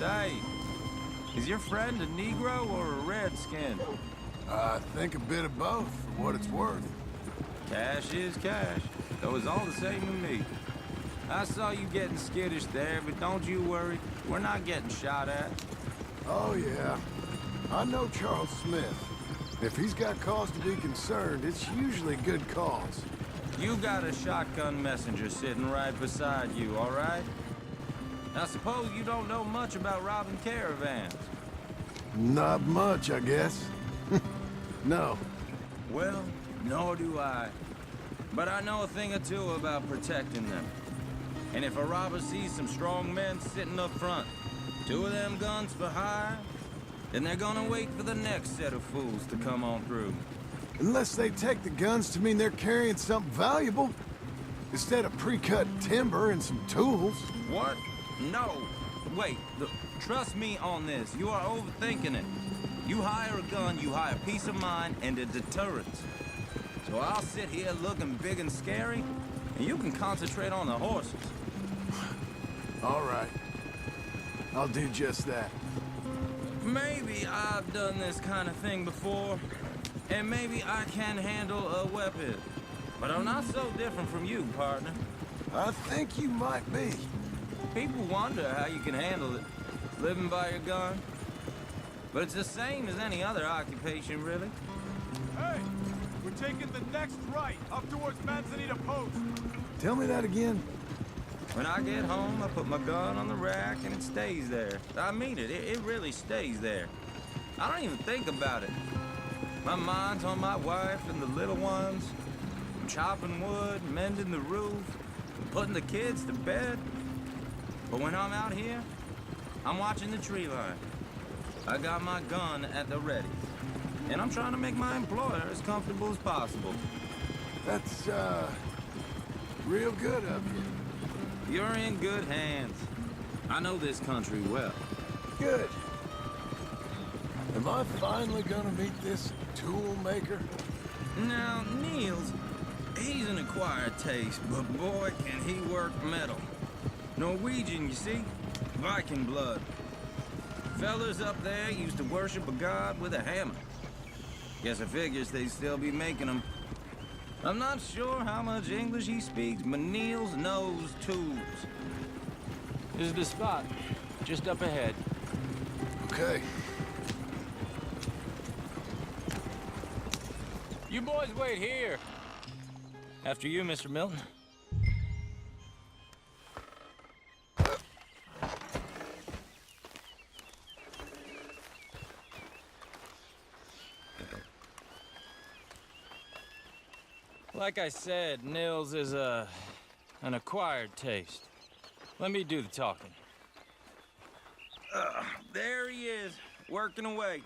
Say, is your friend a Negro or a Redskin? I think a bit of both, for what it's worth. Cash is cash, though it's all the same to me. I saw you getting skittish there, but don't you worry. We're not getting shot at. Oh, yeah. I know Charles Smith. If he's got cause to be concerned, it's usually good cause. You got a shotgun messenger sitting right beside you, all right? I suppose you don't know much about robbing caravans. Not much, I guess. No. Well, nor do I. But I know a thing or two about protecting them. And if a robber sees some strong men sitting up front, 2 of them guns for hire, then they're gonna wait for the next set of fools to come on through. Unless they take the guns to mean they're carrying something valuable. Instead of pre-cut timber and some tools. What? No. Wait, look, trust me on this. You are overthinking it. You hire a gun, you hire peace of mind and a deterrence. So I'll sit here looking big and scary, and you can concentrate on the horses. All right. I'll do just that. Maybe I've done this kind of thing before, and maybe I can handle a weapon. But I'm not so different from you, partner. I think you might be. People wonder how you can handle it, living by your gun. But it's the same as any other occupation, really. Hey! We're taking the next right, up towards Manzanita Post. Tell me that again. When I get home, I put my gun on the rack and it stays there. I mean it, it really stays there. I don't even think about it. My mind's on my wife and the little ones. I'm chopping wood, mending the roof, putting the kids to bed. But when I'm out here, I'm watching the tree line. I got my gun at the ready. And I'm trying to make my employer as comfortable as possible. That's, real good of you. You're in good hands. I know this country well. Good. Am I finally gonna meet this tool maker? Now, Niels, he's an acquired taste, but boy, can he work metal. Norwegian, you see? Viking blood. Fellas up there used to worship a god with a hammer. Guess I figures they'd still be making them. I'm not sure how much English he speaks, but Niels knows tools. This is the spot, just up ahead. Okay. You boys wait here. After you, Mr. Milton. Like I said, Nils is an acquired taste. Let me do the talking. There he is, working away.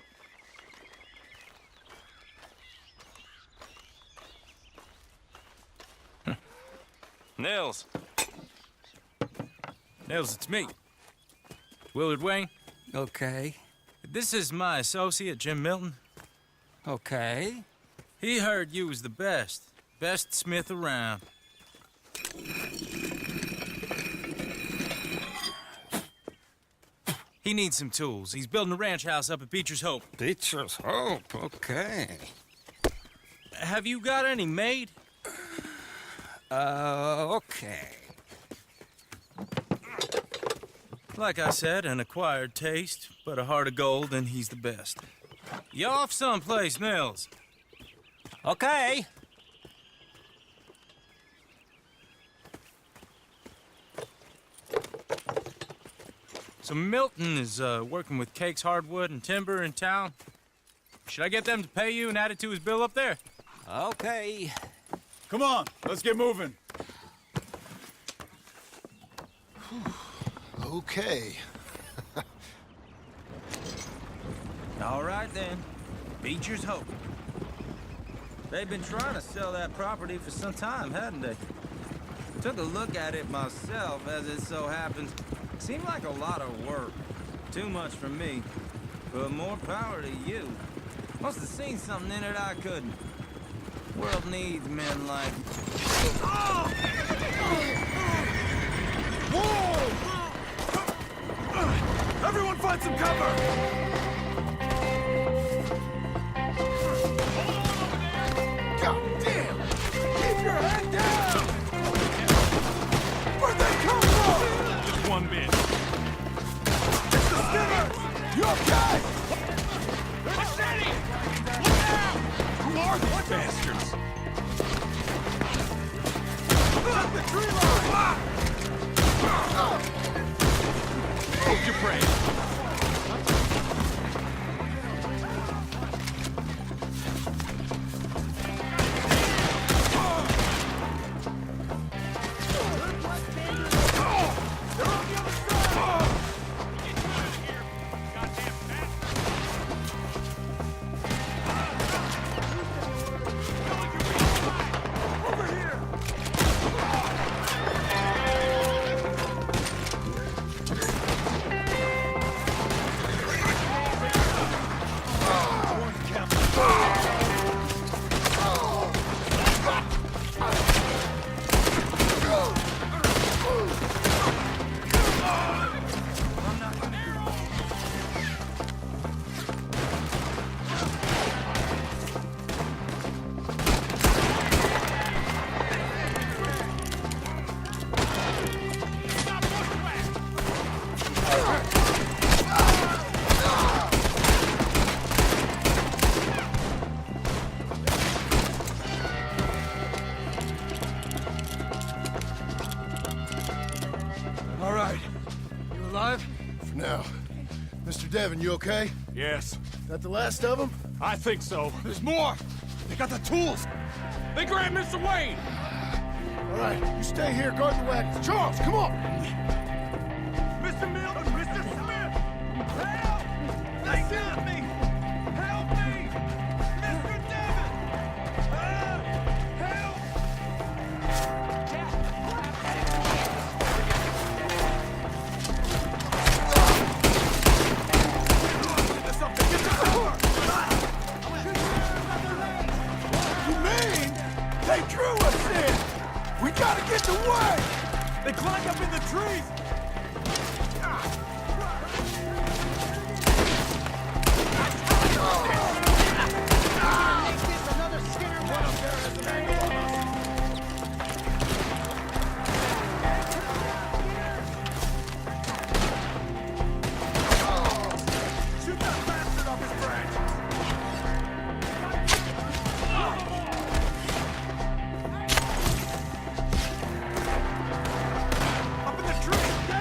Nils. Nils, it's me. Willard Wayne. Okay. This is my associate, Jim Milton. Okay. He heard you was the best. Best smith around. He needs some tools. He's building a ranch house up at Beecher's Hope. Beecher's Hope, okay. Have you got any made? Okay. Like I said, an acquired taste, but a heart of gold, and he's the best. You off someplace, Nils? Okay. So Milton is working with Cakes Hardwood and Timber in town. Should I get them to pay you and add it to his bill up there? Okay. Come on, let's get moving. Okay. All right, then. Beecher's Hope. They've been trying to sell that property for some time, hadn't they? Took a look at it myself, as it so happens. Seemed like a lot of work. Too much for me. But more power to you. Must have seen something in it I couldn't. World needs men like... Everyone find some cover! God damn! Keep your head down! Where'd they come from? Just one bit. It's the Skimmers! You okay? Machete! Look out! Who are these bastards? Set the tree line! Hold your prey. All right. You alive? For now. Mr. Devon, you okay? Yes, That the last of them? I think so. There's more! They got the tools! They grabbed Mr. Wayne! All right, you stay here, guard the wagons. Charles, come on! Mr. Milton! Mr. Smith! Help! They got me! Help me! Mr. Devon! Help! You mean they drew us in? We gotta get the way! They climbed up in the trees! Shoot that bastard off his branch! Up in the tree!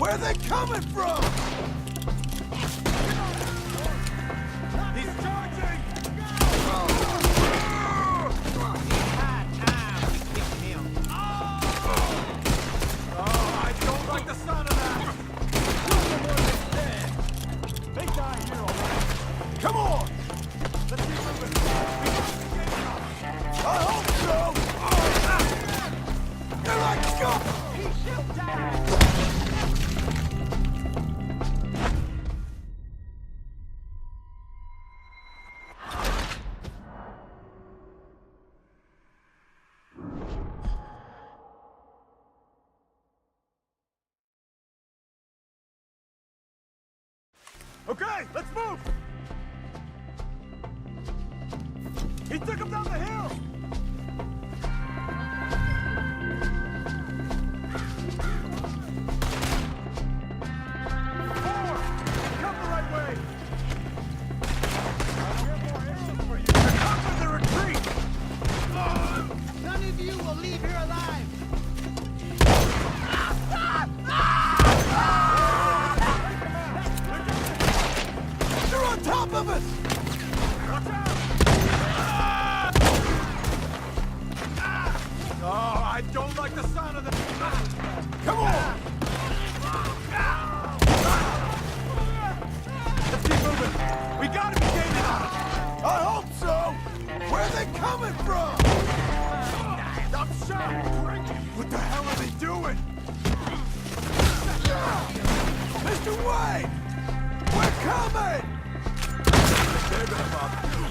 Where are they coming from? He's charging! Oh, I don't like the sound of that! They die here, all right? Come on! Let's keep moving. I hope so! They're like scum! He shall die! Okay, let's move! He took him down the hill! Forward! Come the right way! I have more arrows for you! Cover the retreat! None of you will leave here alive! They're on top of us! Watch out! Oh, I don't like the sound of the... Come on! Let's keep moving! We gotta be gaining on it! I hope so! Where are they coming from? Stop shooting! What the hell are they doing? Mr. Wayne! We're coming! They're gonna bother you.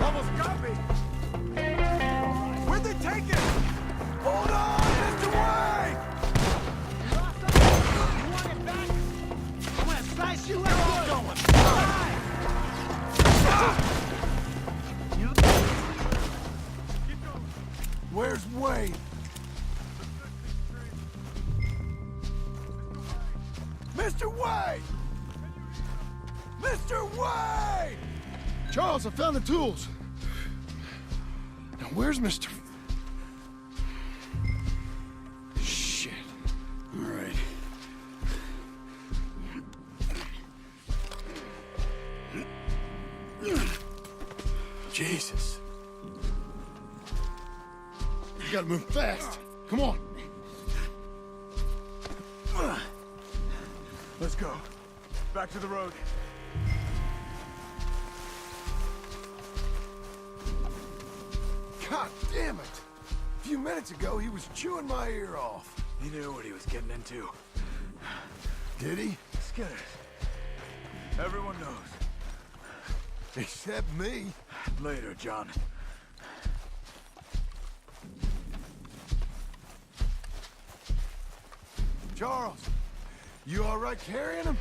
Almost got me! Where'd they take it? Hold on, Mr. Wayne! You want it back? I'm gonna slice you out! Going. Keep going. Where's Wayne? Mr. Wayne! Mr. Wayne! Charles, I found the tools. Now, where's Mr. Shit. All right. Jesus. You gotta move fast. Come on. Let's go. Back to the road. God damn it! A few minutes ago, he was chewing my ear off. He knew what he was getting into. Did he? Scared. Everyone knows. Except me. Later, John. Charles, you all right carrying him?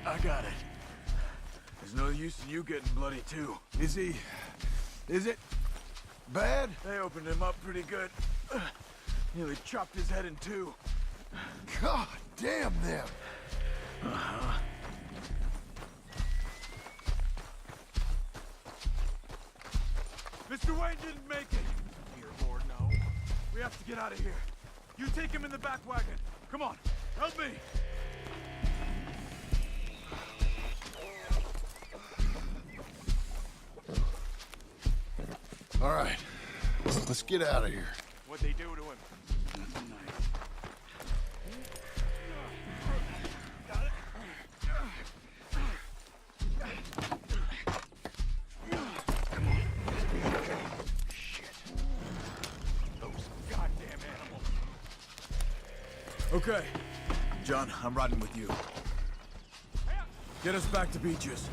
I got it. There's no use in you getting bloody, too. Is it bad? They opened him up pretty good. Nearly chopped his head in two. God damn them. Mr. Wayne didn't make it. Dear Lord, no. We have to get out of here. You take him in the back wagon. Come on, help me. All right, let's get out of here. What'd they do to him? Nothing nice. Got it? Shit. Those goddamn animals. Okay. John, I'm riding with you. Get us back to Beaches.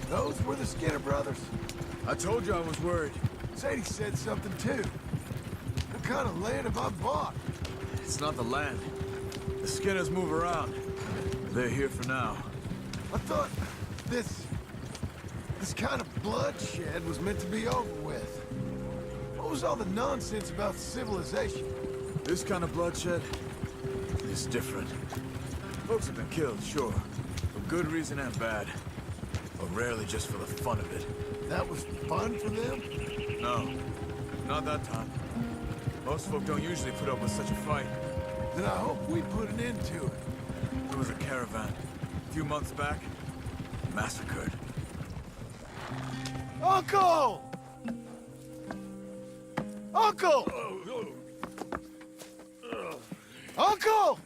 Those were the Skinner brothers. I told you I was worried. Sadie said something too. What kind of land have I bought? It's not the land. The Skinners move around. They're here for now. I thought this kind of bloodshed was meant to be over with. What was all the nonsense about civilization? This kind of bloodshed is different. Folks have been killed, sure. For good reason and bad. but rarely just for the fun of it. That was fun for them? No, not that time. Most folk don't usually put up with such a fight. Then I hope we put an end to it. There was a caravan a few months back, massacred. Uncle! Uncle! Uncle!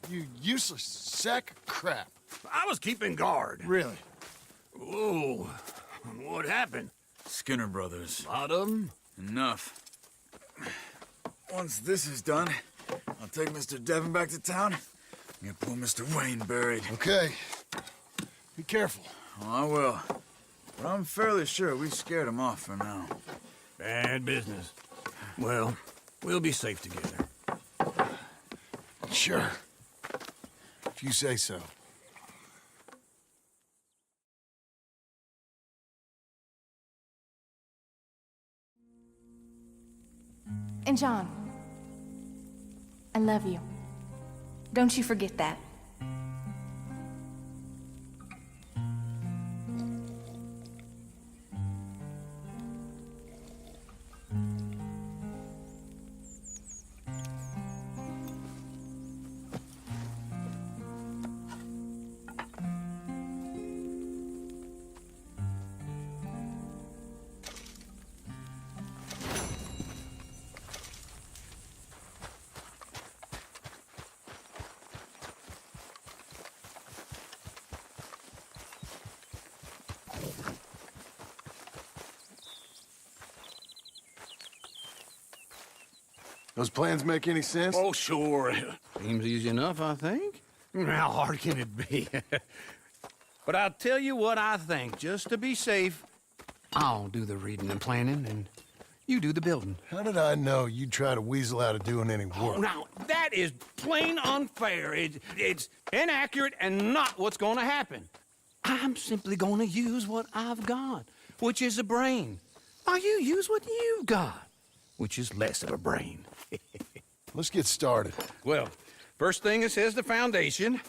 You useless sack of crap. I was keeping guard. Really? Whoa. What happened? Skinner brothers. Lot of them? Enough. Once this is done, I'll take Mr. Devon back to town and get poor Mr. Wayne buried. Okay. Be careful. Oh, I will. But I'm fairly sure we scared him off for now. Bad business. Well, we'll be safe together. Sure. If you say so. And John, I love you. Don't you forget that. Those plans make any sense? Oh, sure. Seems easy enough, I think. How hard can it be? But I'll tell you what I think. Just to be safe, I'll do the reading and planning, and you do the building. How did I know you'd try to weasel out of doing any Oh, work? now, that is plain unfair. It's inaccurate and not what's going to happen. I'm simply going to use what I've got, which is a brain. Now, you use what you've got, which is less of a brain. Let's get started. Well, first thing it says the foundation,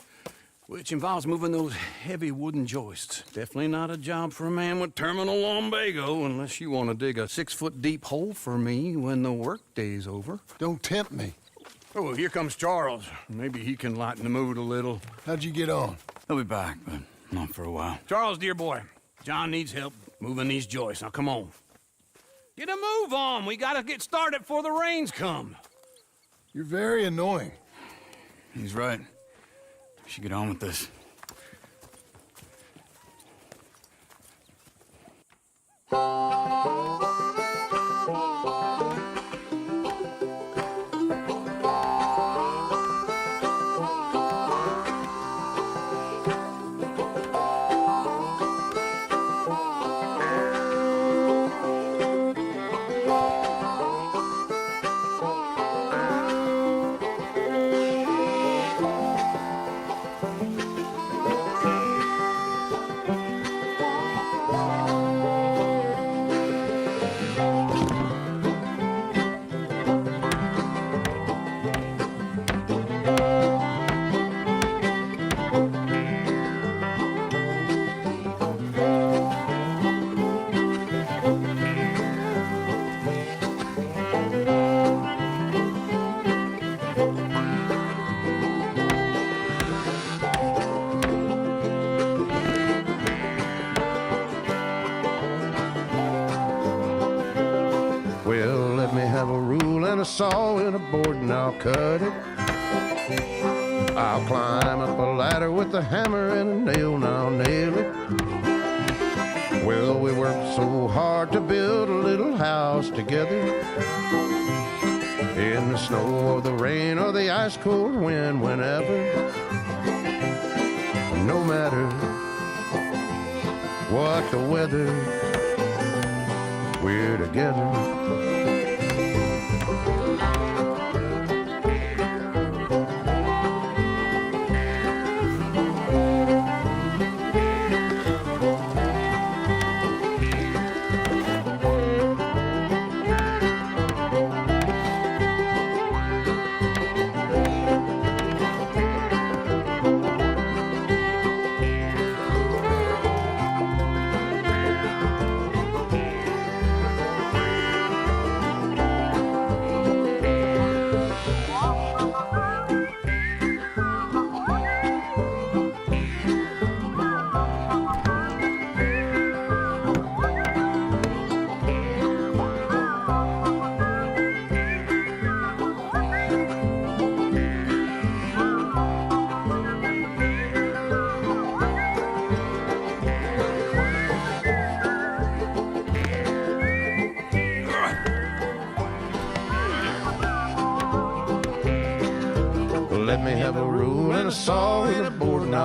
which involves moving those heavy wooden joists. Definitely not a job for a man with terminal lumbago, unless you want to dig a 6-foot deep hole for me when the workday's over. Don't tempt me. Oh, here comes Charles. Maybe he can lighten the mood a little. How'd you get on? He'll be back, but not for a while. Charles, dear boy, John needs help moving these joists. Now, come on. Get a move on. We gotta get started before the rains come. You're very annoying. He's right. We should get on with this. Well, let me have a rule and a saw and a board and I'll cut it. I'll climb up a ladder with a hammer and a nail and I'll nail it. Well, we worked so hard to build a little house together. In the snow or the rain or the ice cold wind, whenever. No matter what the weather, we're together.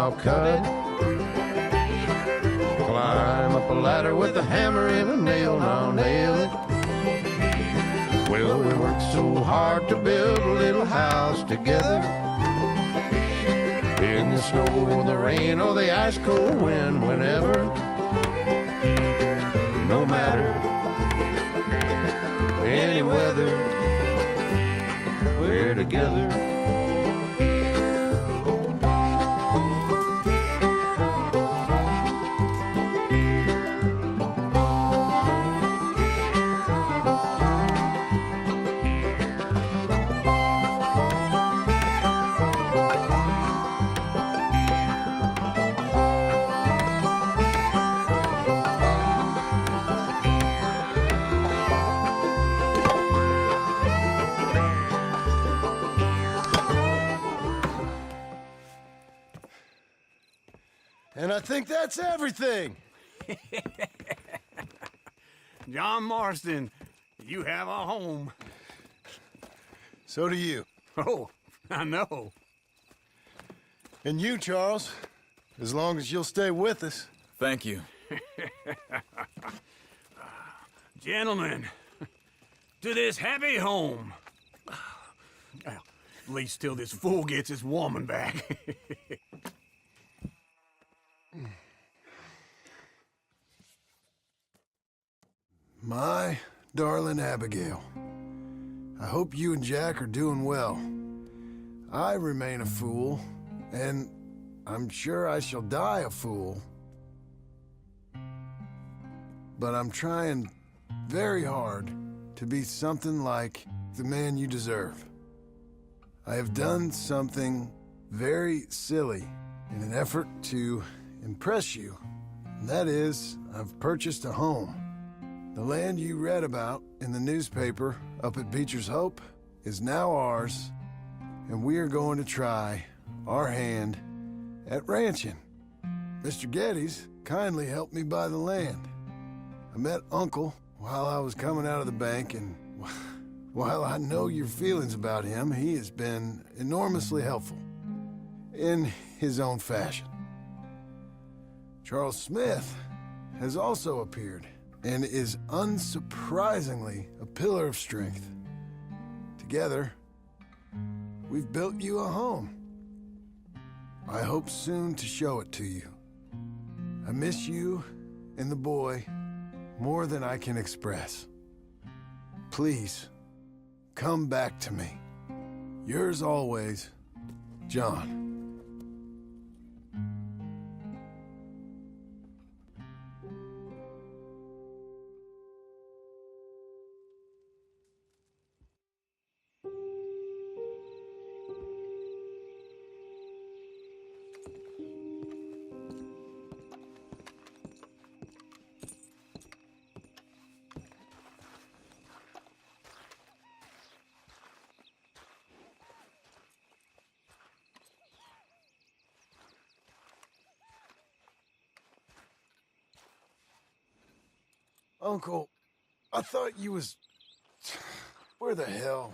I'll cut it. Climb up a ladder with a hammer and a nail, and I'll nail it. Well, we worked so hard to build a little house together. In the snow, the rain, or the ice cold wind, whenever. No matter any weather, we're together. And I think that's everything. John Marston, you have a home. So do you. Oh, I know. And you, Charles, as long as you'll stay with us. Thank you. Gentlemen, to this happy home. Well, at least till this fool gets his woman back. My darling Abigail, I hope you and Jack are doing well. I remain a fool, and I'm sure I shall die a fool. But I'm trying very hard to be something like the man you deserve. I have done something very silly in an effort to impress you, and that is, I've purchased a home. The land you read about in the newspaper up at Beecher's Hope is now ours, and we are going to try our hand at ranching. Mr. Geddes kindly helped me buy the land. I met Uncle while I was coming out of the bank, and while I know your feelings about him, he has been enormously helpful in his own fashion. Charles Smith has also appeared and is unsurprisingly a pillar of strength. Together, we've built you a home. I hope soon to show it to you. I miss you and the boy more than I can express. Please, come back to me. Yours always, John. Uncle, I thought you was... Where the hell?